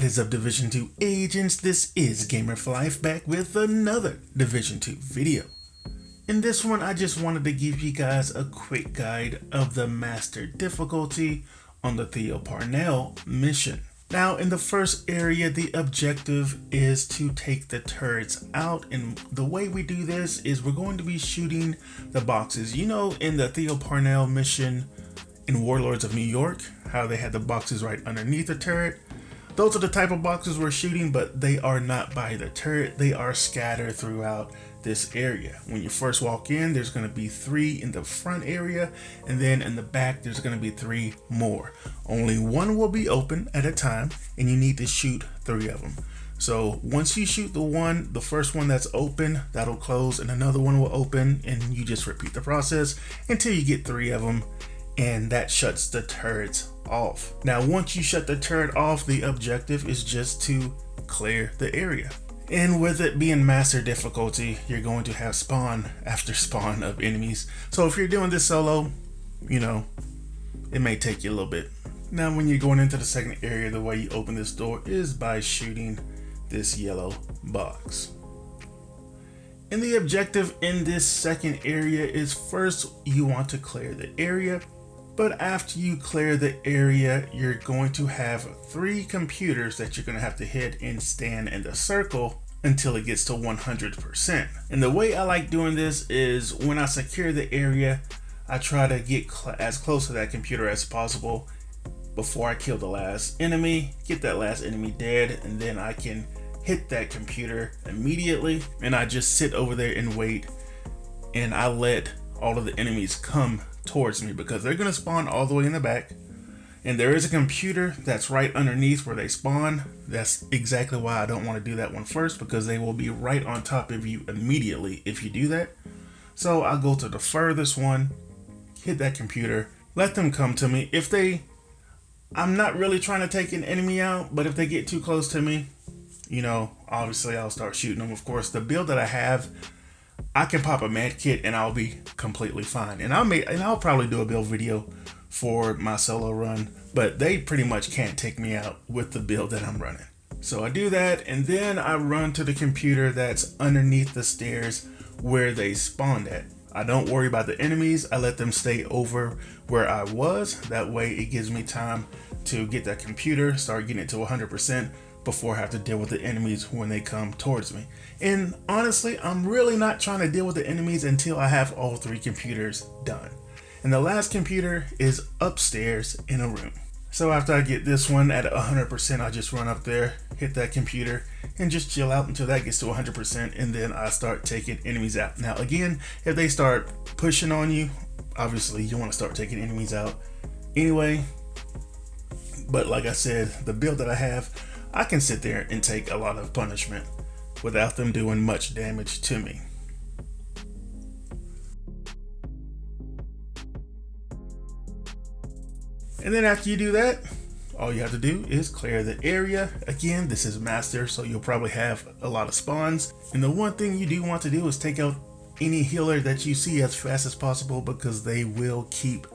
What is up, Division 2 agents? This is Gamer for Life back with another Division 2 video. In this one, I just wanted to give you guys a quick guide of the master difficulty on the Theo Parnell mission. Now, in the first area, the objective is to take the turrets out, and the way we do this is we're going to be shooting the boxes. You know, in the Theo Parnell mission in Warlords of New York, how they had the boxes right underneath the turret. Those are the type of boxes we're shooting, but they are not by the turret. They are scattered throughout this area. When you first walk in, there's going to be 3 in the front area, and then in the back there's going to be 3 more. Only one will be open at a time, and you need to shoot 3 of them. So once you shoot the first one that's open, that'll close, and another one will open, and you just repeat the process until you get 3 of them, and that shuts the turrets off. Now, once you shut the turret off, the objective is just to clear the area. And with it being master difficulty, you're going to have spawn after spawn of enemies. So if you're doing this solo, you know, it may take you a little bit. Now, when you're going into the second area, the way you open this door is by shooting this yellow box. And the objective in this second area is first you want to clear the area. But after you clear the area, you're going to have 3 computers that you're going to have to hit and stand in the circle until it gets to 100%. And the way I like doing this is when I secure the area, I try to get as close to that computer as possible before I kill the last enemy, get that last enemy dead, and then I can hit that computer immediately. And I just sit over there and wait, and I let all of the enemies come towards me because they're going to spawn all the way in the back, and there is a computer that's right underneath where they spawn. That's exactly why I don't want to do that one first, because they will be right on top of you immediately if you do that. So I'll go to the furthest one, hit that computer, let them come to me. I'm not really trying to take an enemy out, but if they get too close to me, you know, obviously I'll start shooting them. Of course, the build that I have, I can pop a med kit and I'll be completely fine. And I'll probably do a build video for my solo run, but they pretty much can't take me out with the build that I'm running. So I do that, and then I run to the computer that's underneath the stairs where they spawned at. I don't worry about the enemies. I let them stay over where I was. That way it gives me time to get that computer, start getting it to 100%. before I have to deal with the enemies when they come towards me. And honestly, I'm really not trying to deal with the enemies until I have all 3 computers done. And the last computer is upstairs in a room. So after I get this one at 100%, I just run up there, hit that computer, and just chill out until that gets to 100%, and then I start taking enemies out. Now again, if they start pushing on you, obviously you want to start taking enemies out anyway. But like I said, the build that I have, I can sit there and take a lot of punishment without them doing much damage to me. And then after you do that, all you have to do is clear the area. Again, this is master, so you'll probably have a lot of spawns. And the one thing you do want to do is take out any healer that you see as fast as possible, because they will keep,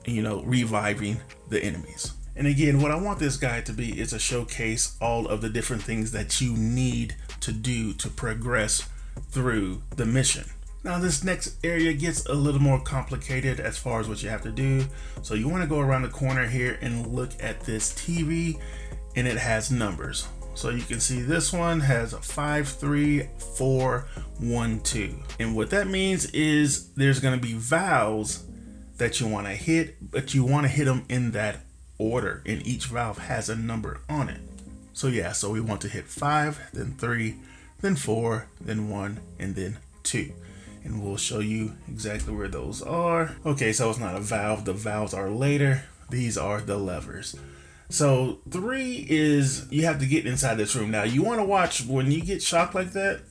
you know, reviving the enemies. And again, what I want this guide to be is to showcase all of the different things that you need to do to progress through the mission. Now this next area gets a little more complicated as far as what you have to do. So you want to go around the corner here and look at this TV, and it has numbers. So you can see this one has 5, 3, 4, 1, 2. And what that means is there's going to be valves that you want to hit, but you want to hit them in that order, and each valve has a number on it. So yeah, so we want to hit 5, then 3, then 4, then 1, and then 2. And we'll show you exactly where those are. Okay, so it's not a valve, the valves are later. These are the levers. So 3 is you have to get inside this room. Now you want to watch when you get shocked like that,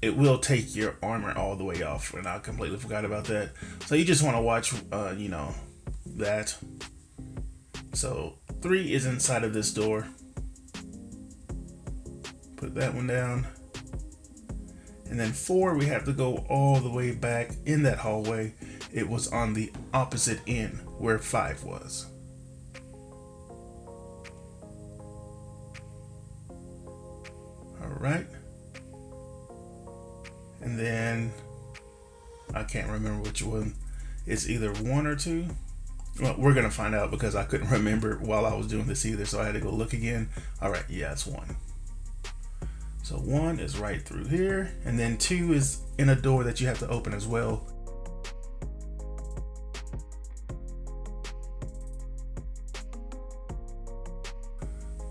it will take your armor all the way off, and I completely forgot about that. So you just want to watch, you know, that. So 3 is inside of this door. Put that one down. And then 4, we have to go all the way back in that hallway. It was on the opposite end where 5 was. right. And then I can't remember which one. It's either 1 or 2. Well, we're gonna find out because I couldn't remember while I was doing this either, so I had to go look again. All right, yeah, it's 1. So 1 is right through here, and then 2 is in a door that you have to open as well.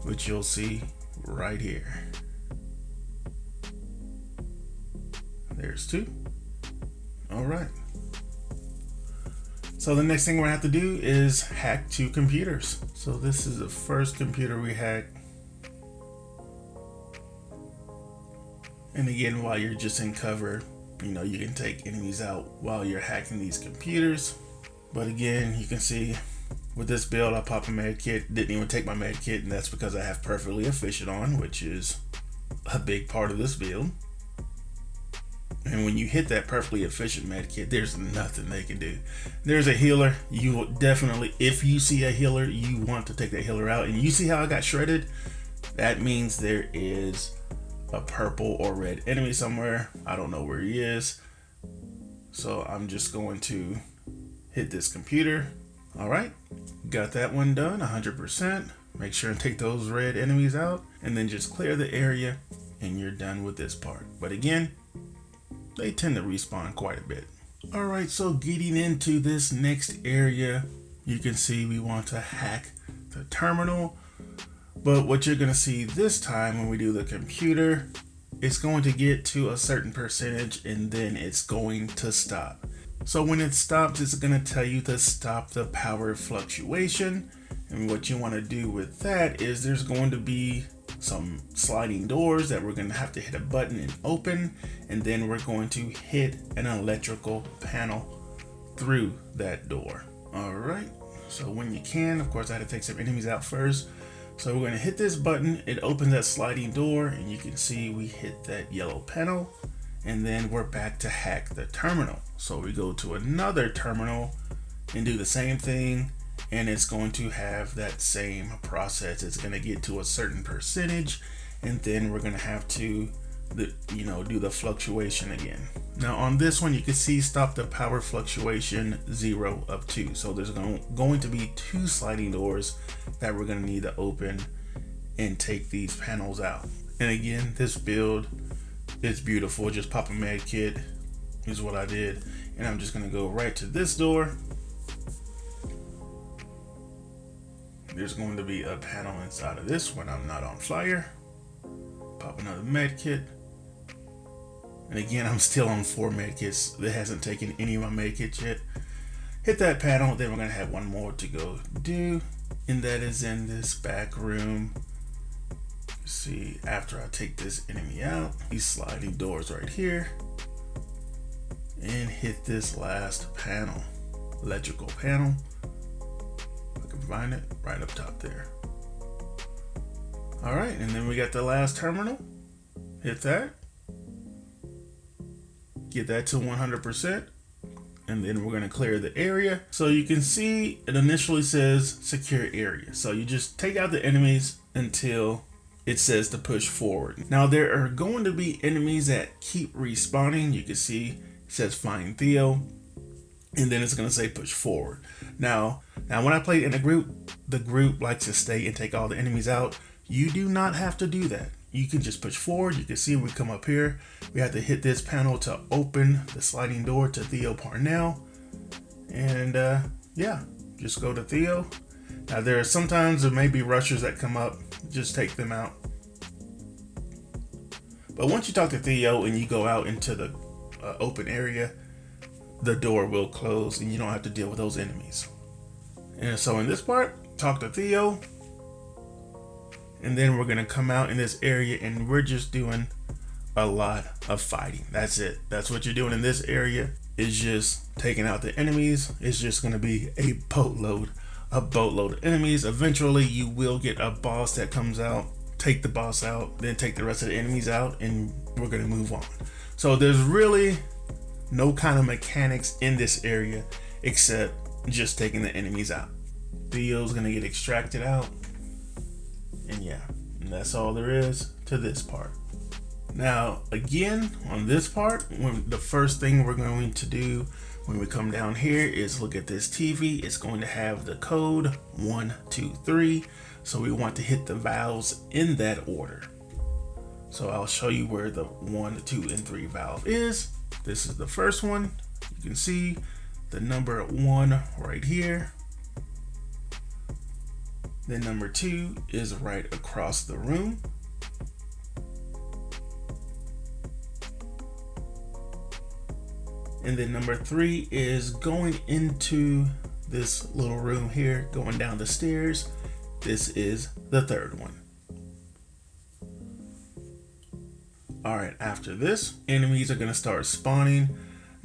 Which you'll see right here. There's 2. All right. So the next thing we're gonna have to do is hack 2 computers. So this is the first computer we hack. And again, while you're just in cover, you can take enemies out while you're hacking these computers. But again, you can see with this build, I pop a med kit, didn't even take my med kit, and that's because I have perfectly efficient on, which is a big part of this build. And when you hit that perfectly efficient med kit, there's nothing they can do. There's a healer. You will definitely, if you see a healer, you want to take that healer out. And you see how I got shredded? That means there is a purple or red enemy somewhere. I don't know where he is. So I'm just going to hit this computer. All right, got that one done 100%. Make sure and take those red enemies out and then just clear the area and you're done with this part. But again, they tend to respawn quite a bit. All right, so getting into this next area, you can see we want to hack the terminal. But what you're gonna see this time when we do the computer, it's going to get to a certain percentage and then it's going to stop. So when it stops, it's gonna tell you to stop the power fluctuation. And what you wanna do with that is there's going to be some sliding doors that we're going to have to hit a button and open, and then we're going to hit an electrical panel through that door. All right, so when you can, of course I had to take some enemies out first. So we're going to hit this button, it opens that sliding door, and you can see we hit that yellow panel, and then we're back to hack the terminal. So we go to another terminal and do the same thing, and it's going to have that same process. It's going to get to a certain percentage, and then we're going to have to do the fluctuation again. Now on this one, you can see stop the power fluctuation 0 of 2. So there's going to be 2 sliding doors that we're going to need to open and take these panels out. And again, this build is beautiful. Just pop a med kit is what I did, and I'm just going to go right to this door. There's going to be a panel inside of this when I'm not on fire. Pop another med kit. And again, I'm still on 4 med kits. That hasn't taken any of my med kits yet. Hit that panel, then we're gonna have one more to go do. And that is in this back room. See, after I take this enemy out, these sliding doors right here, and hit this last panel, electrical panel. Find it right up top there. All right, and then we got the last terminal. Hit that. Get that to 100%. And then we're gonna clear the area. So you can see it initially says secure area. So you just take out the enemies until it says to push forward. Now there are going to be enemies that keep respawning. You can see it says find Theo, and then it's gonna say push forward. Now when I played in a group, the group likes to stay and take all the enemies out. You do not have to do that. You can just push forward. You can see we come up here. We have to hit this panel to open the sliding door to Theo Parnell. And yeah, just go to Theo. Now there are sometimes there may be rushers that come up. Just take them out. But once you talk to Theo and you go out into the open area, the door will close and you don't have to deal with those enemies. And so in this part, talk to Theo, and then we're gonna come out in this area and we're just doing a lot of fighting. That's it. That's what you're doing in this area, is just taking out the enemies. It's just gonna be a boatload of enemies. Eventually you will get a boss that comes out, take the boss out, then take the rest of the enemies out, and we're gonna move on. So there's really no kind of mechanics in this area except just taking the enemies out. Theo's gonna get extracted out, and yeah, and that's all there is to this part. Now, again, on this part, the first thing we're going to do when we come down here is look at this TV. It's going to have the code 1, 2, 3. So we want to hit the valves in that order. So I'll show you where the 1, 2, and 3 valve is. This is the first one. You can see the number 1 right here. Then number 2 is right across the room. And then number 3 is going into this little room here, going down the stairs. This is the third one. All right, after this, enemies are gonna start spawning.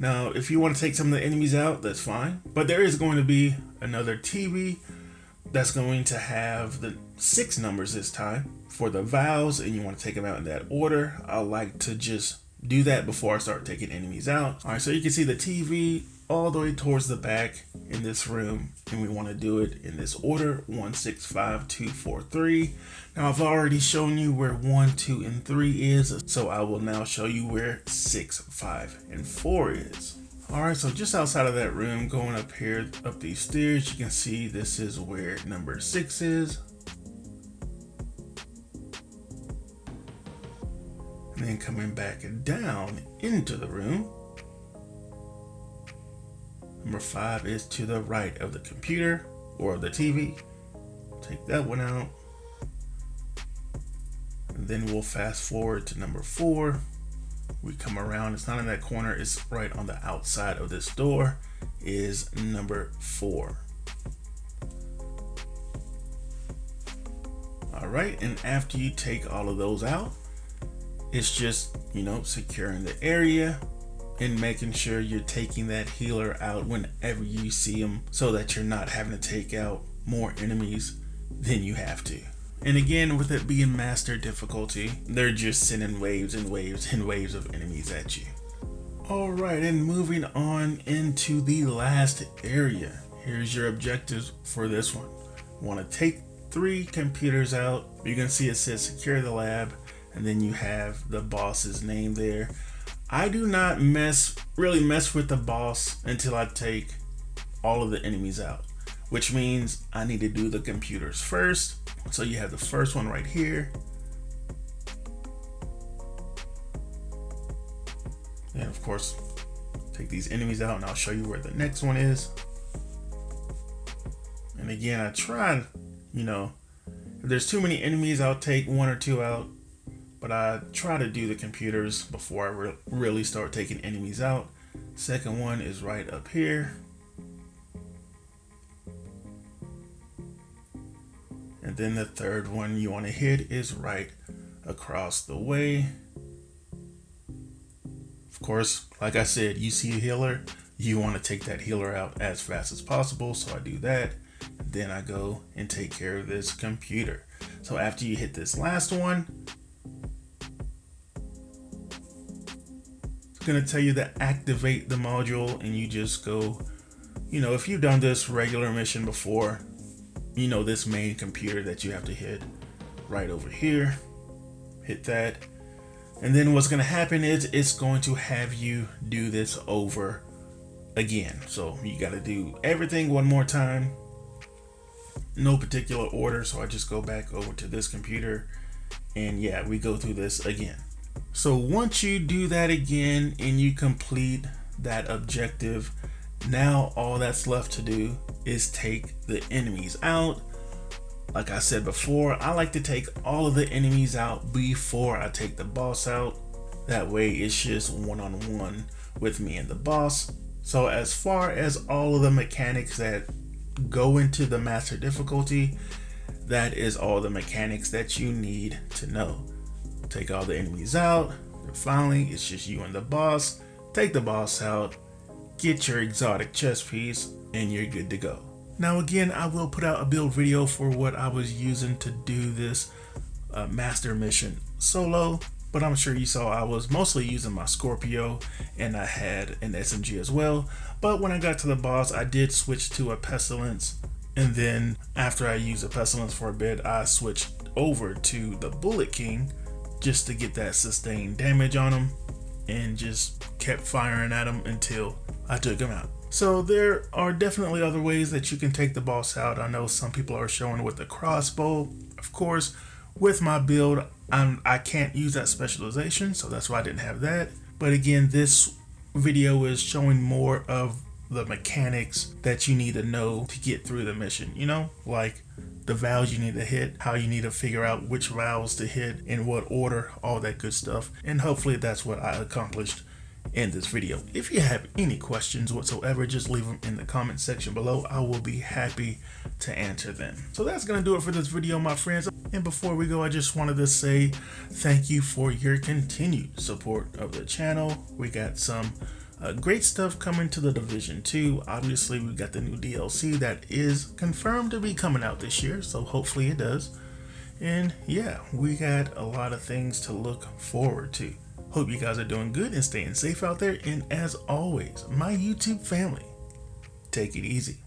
Now, if you want to take some of the enemies out, that's fine. But there is going to be another TV that's going to have the 6 numbers this time for the valves, and you want to take them out in that order. I like to just do that before I start taking enemies out. All right, so you can see the TV all the way towards the back in this room, and we want to do it in this order: 1, 6, 5, 2, 4, 3. Now I've already shown you where 1, 2, and 3 is, so I will now show you where 6, 5, and 4 is. All right, so just outside of that room, going up here, up these stairs, you can see this is where number 6 is. And then coming back down into the room, number 5 is to the right of the computer or the TV. Take that one out. And then we'll fast forward to number 4. We come around, it's not in that corner, it's right on the outside of this door, is number 4. All right, and after you take all of those out, it's just, securing the area and making sure you're taking that healer out whenever you see them, so that you're not having to take out more enemies than you have to. And again, with it being master difficulty, they're just sending waves and waves and waves of enemies at you. All right, and moving on into the last area. Here's your objectives for this one. You want to take 3 computers out. You're going to see it says secure the lab, and then you have the boss's name there. I do not really mess with the boss until I take all of the enemies out, which means I need to do the computers first. So you have the first one right here. And of course, take these enemies out and I'll show you where the next one is. And again, I try, if there's too many enemies, I'll take 1 or 2 out. But I try to do the computers before I really start taking enemies out. Second one is right up here. And then the third one you want to hit is right across the way. Of course, like I said, you see a healer, you want to take that healer out as fast as possible. So I do that. Then I go and take care of this computer. So after you hit this last one, it's going to tell you to activate the module, and you just go, if you've done this regular mission before, this main computer that you have to hit right over here, hit that. And then what's going to happen is it's going to have you do this over again. So you got to do everything one more time, no particular order. So I just go back over to this computer, and yeah, we go through this again. So once you do that again and you complete that objective, now all that's left to do is take the enemies out. Like I said before, I like to take all of the enemies out before I take the boss out. That way it's just one-on-one with me and the boss. So as far as all of the mechanics that go into the master difficulty, that is all the mechanics that you need to know. Take all the enemies out, and finally it's just you and the boss. Take the boss out, get your exotic chest piece, and you're good to go. Now again, I will put out a build video for what I was using to do this master mission solo, but I'm sure you saw I was mostly using my Scorpio, and I had an SMG as well. But when I got to the boss, I did switch to a Pestilence, and then after I used a Pestilence for a bit, I switched over to the Bullet King just to get that sustained damage on him, and just kept firing at him until I took him out. So there are definitely other ways that you can take the boss out. I know some people are showing with the crossbow. Of course, with my build, I can't use that specialization, so that's why I didn't have that. But again, this video is showing more of the mechanics that you need to know to get through the mission, you know, like the valves you need to hit, how you need to figure out which valves to hit, in what order, all that good stuff. And hopefully that's what I accomplished in this video. If you have any questions whatsoever, just leave them in the comment section below. I will be happy to answer them. So that's gonna do it for this video, my friends. And before we go, I just wanted to say thank you for your continued support of the channel. We got some great stuff coming to the Division 2. Obviously, we got the new DLC that is confirmed to be coming out this year, so hopefully it does. And yeah, we got a lot of things to look forward to. Hope you guys are doing good and staying safe out there. And as always, my YouTube family, take it easy.